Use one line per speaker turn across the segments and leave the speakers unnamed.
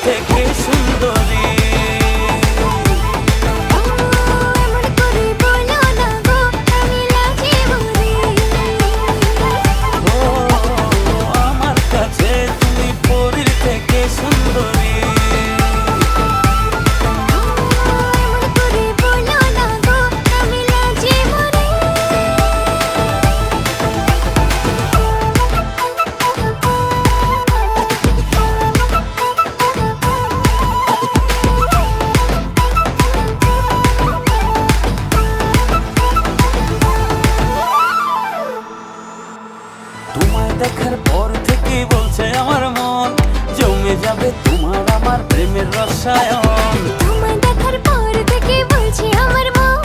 থেকে সুন্দরী। আমার কাছে তুমি পরীর থেকে সুন্দরী। তোমায় দেখার পর থেকে বলছে আমার মন, জমে যাবে তোমার আমার প্রেমের রসায়ন।
তোমায় দেখার পর থেকে বলছে আমার মন,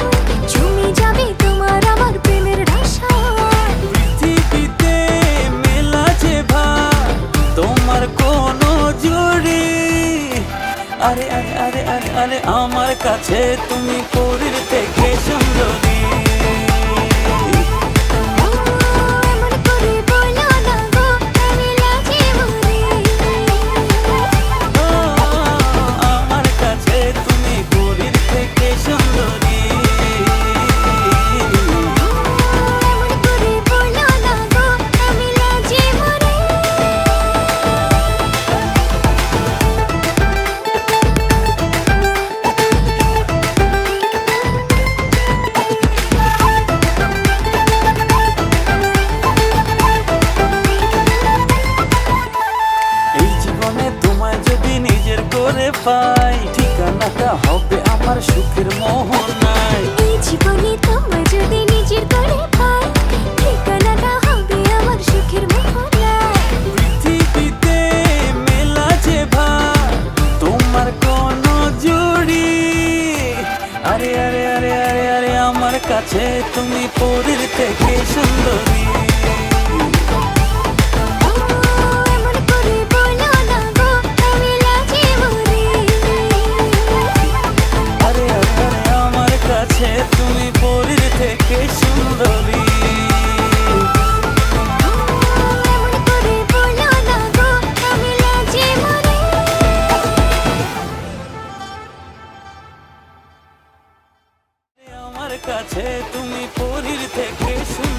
জমে যাবে তোমার আমার প্রেমের রসায়ন।
পৃথিবীতে মেলা যে ভার, তোমার কোনো জুড়ি। আরে আরে আরে আরে আরে আমার কাছে তুমি পরীর থেকে সুন্দরী। পাই ঠিকানাটা হবে আমার সুখের মোহনায়।
এই জীবনে তোমায় যদি নিজের করে পাই, ঠিকানাটা হবে আমার সুখের মোহনায়।
পৃথিবীতে মেলা যে ভার, তোমার কোনো জুড়ি। আরে আরে আরে আরে আরে আমার কাছে তুমি পরীর থেকে সুন্দরী। তুমি পরীর থেকে সুন্দরী। আমার কাছে তুমি পরীর থেকে সুন্দরী।